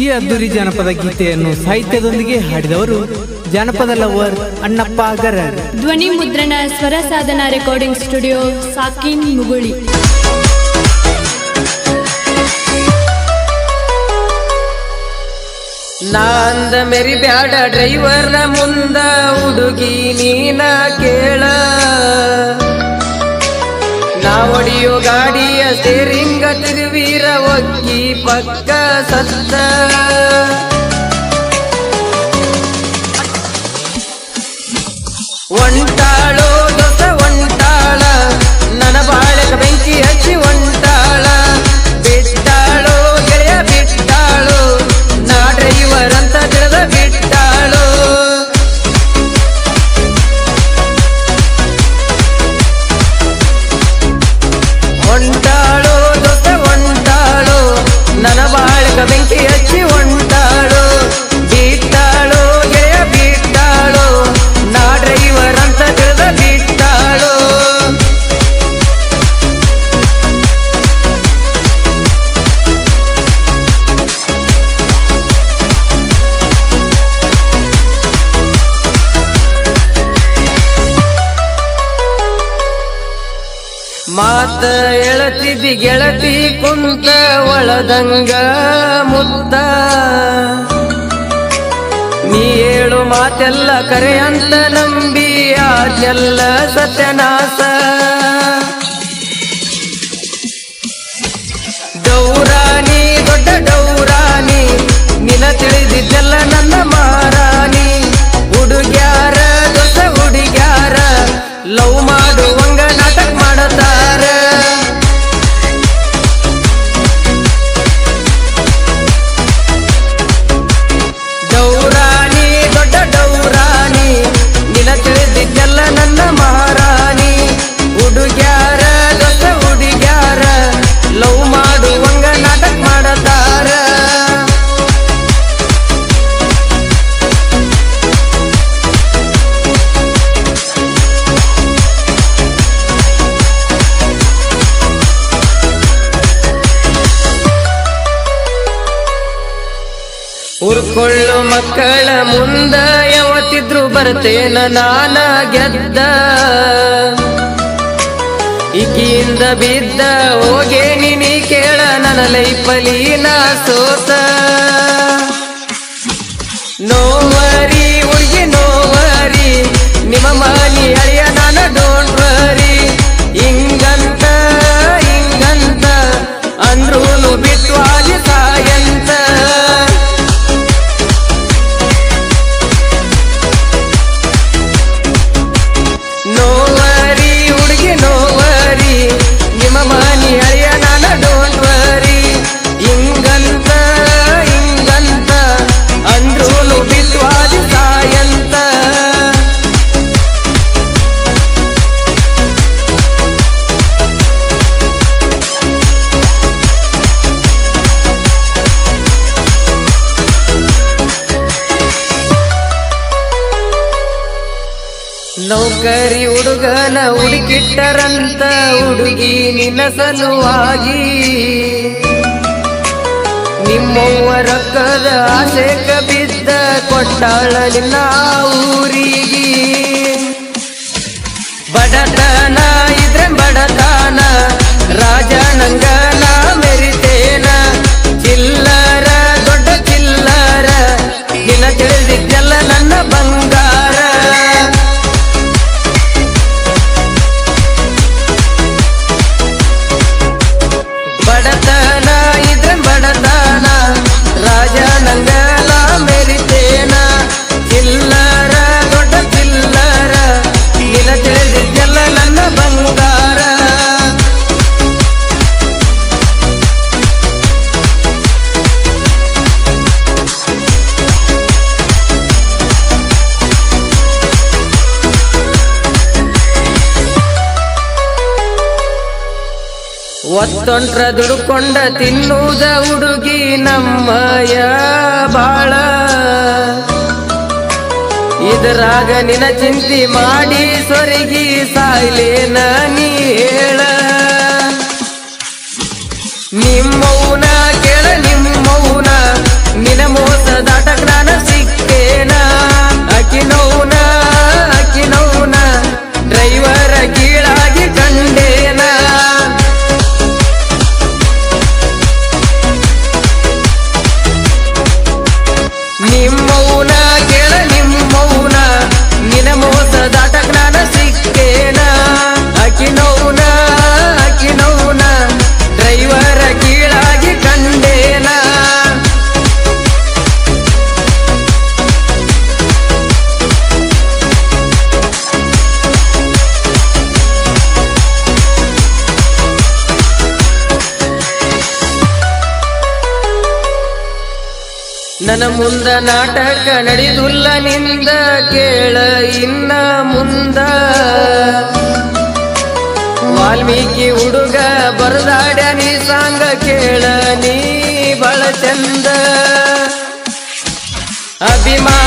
ಈ ಅದ್ದೂರಿ ಜಾನಪದ ಗೀತೆಯನ್ನು ಸಾಹಿತ್ಯದೊಂದಿಗೆ ಹಾಡಿದವರು ಜಾನಪದ ಲವರ್ ಅಣ್ಣಪ್ಪ ಗರರ್. ಧ್ವನಿ ಮುದ್ರಣ ಸ್ವರ ಸಾಧನ ರೆಕಾರ್ಡಿಂಗ್ ಸ್ಟುಡಿಯೋ ಸಾಕಿನ್ ಮುಗುಳಿ. ನಾಂದ ಮೆರಿ ಬ್ಯಾಡ ಡ್ರೈವರ್ನ ಮುಂದ ಹುಡುಗಿ ನೀನ ಕೇಳ, ನಾ ಹೊಡಿಯೋ ಗಾಡಿಯ ಸ್ಟೇರಿಂಗ ತಿರುವೀರ ಒಕ್ಕಿ ಪಕ್ಕ ಸತ್ತ. ಒಂಟಾಳೋ ದೊಸ ಒಂಟಾಳ, ನನ್ನ ಬಾಳೆಗ ಬೆಂಕಿ ಹಚ್ಚಿ ಒಂಟಾಳ. ಬಿಟ್ಟಾಳೋ ಗೆಳೆಯ ಬಿಟ್ಟಾಳೋ, ನಾ ಡ್ರೈವರ್ ಅಂತ ತಿಳಿದ ಬಿಟ್ಟಾಳೋ. ಒಂಟಾಳೋ ದೊಸ ಒಂಟಾಳೋ, ನನ್ನ ಬಾಳೆಗ ಬೆಂಕಿ ಹಚ್ಚಿ ಒಂಟಾಳೋ. ಬಿಟ್ಟಾಳೋ ಗೆಳೆಯ ಬಿಟ್ಟಾಳೋ, ನಾ ಡ್ರೈವರ್ ಅಂತ ತಿಳಿದ ಬಿಟ್ಟಾಳೋ. ಮಾತ ಎಳತಿದ್ದಿ ಗೆಳತಿ ಕುಂತ ಒಳದಂಗ ಮುತ್ತ, ನೀ ಹೇಳು ಮಾತೆಲ್ಲ ಕರೆ ಅಂತ ನಂಬಿ ಆದ್ನೆಲ್ಲ ಸತ್ಯನಾಶ. ಡೌರಾಣಿ ದೊಡ್ಡ ಡೌರಾಣಿ, ನಿನ ತಿಳಿದಿದ್ದೆಲ್ಲ ನನ್ನ ಮಾರಾಣಿ. ಹುಡುಗ್ಯಾರ ದೊಡ್ಡ ಹುಡುಗ್ಯಾರ ಲವ್ ಮಾಡುವಂಗ ನಾಟಕ ಮಾಡತಾರ. ಡೌರಾಣಿ ದೊಡ್ಡ ಡೌರಾಣಿ, ನಿನ ತಿಳಿದಿದ್ದೆಲ್ಲ ನನ್ನ ಮಹಾರಾಣಿ. ಹುಡುಗ್ಯಾರ ದೊಡ್ಡ ಹುಡುಗ್ಯಾರ ಲವ್ ಮಾಡುವಂಗ ನಾಟಕ ಮಾಡತಾರ. ಉರ್ಕೊಳ್ಳು ಮಕ್ಕಳ ಮುಂದ ಯಾವತ್ತಿದ್ರು ಬರ್ತೇನ ನಾನ ಗೆದ್ದ. ಈಗಿಂದ ಬಿದ್ದ ಹೋಗೇನಿ ನೀ ಕೇಳ, ನನ್ನ ಲೈಫಲಿ ನಾ ಸೋತ. ನೋವರಿ ಹುಡುಗಿ ನೋವರಿ, ನಿಮ್ಮ ಮನಿ ಅಳಿಯ ನಾನ ಡೋಂಟ್ ವರಿ. ಹಿಂಗಂತ ಹಿಂಗಂತ ಅಂದ್ರೂನು ಬಿಟ್ಟು ಆಗಿ ಸಾಯಂತ. ನೋವರಿ ಹುಡುಗಿ ನೋವರಿ, ನಿಮ್ಮ ಮನಿ ಅಳಿಯ ನಾನ ಡೋಂಟ್ ವರಿ. ಹಿಂಗಂತ ಹಿಂಗಂತ ಅಂದ್ರೂನು ಬಿಟ್ಟು ಆದಿ ಸಾಯಂತ. ನೌಕರಿ ಹುಡುಗನ ಹುಡುಕಿಟ್ಟರಂತ ಹುಡುಗಿ ನಿನ್ನ ಸಲುವಾಗಿ. ನಿಮ್ಮವ್ವ ರೊಕ್ಕದ ಆಸೆಕ ಬಿದ್ದ ಕೊಟ್ಟಾಳ ನಿನ್ನ ಊರಿಗೆ. ಬಡತನ ಇದ್ರೆ ಬಡತನ, ರಾಜನಂಗ ನಾ ಮೆರಿತೇನ. ಚಿಲ್ಲರ ದೊಡ್ಡ ಚಿಲ್ಲರ, ನಿನ್ನ ತಿಳಿದಿದ್ದೆಲ್ಲ ನನ್ನ ಬಂಗಾರ. ಬಡತನ ಇದ್ರೆ ಬಡತನ, ರಾಜನಂಗಲ ಮೆರಿತೇನ. ಚಿಲ್ಲರ ದೊಡ್ಡ ಚಿಲ್ಲರ, ನಿನ ತಿಳಿದಿದ್ದೆಲ್ಲ ನನ್ನ ಬಂಗಾರ. ಒತ್ತೊಂಟ್ರ ದುಡುಕೊಂಡ ತಿನ್ನುವುದ ಹುಡುಗಿ ನಮ್ಮಯ ಬಾಳ. ಇದರಾಗ ನಿನ ಚಿಂತಿ ಮಾಡಿ ಸೊರಗಿ ಸಾಯ್ಲೇನ ನೀ ಹೇಳ. ನಿಮ್ಮೌನ ಕೇಳ ನಿಮ್ಮೌನ, ನನ್ನ ಮುಂದ ನಾಟಕ ನಡೆದುಲ್ಲ ನಿಂದ ಕೇಳ ಇನ್ನ ಮುಂದ ವಾಲ್ಮೀಕಿ ಹುಡುಗ ಬರದಾಡ ನೀ ಸಾಂಗ ಕೇಳ ನೀ ಬಳ ಚಂದ ಅಭಿಮಾನ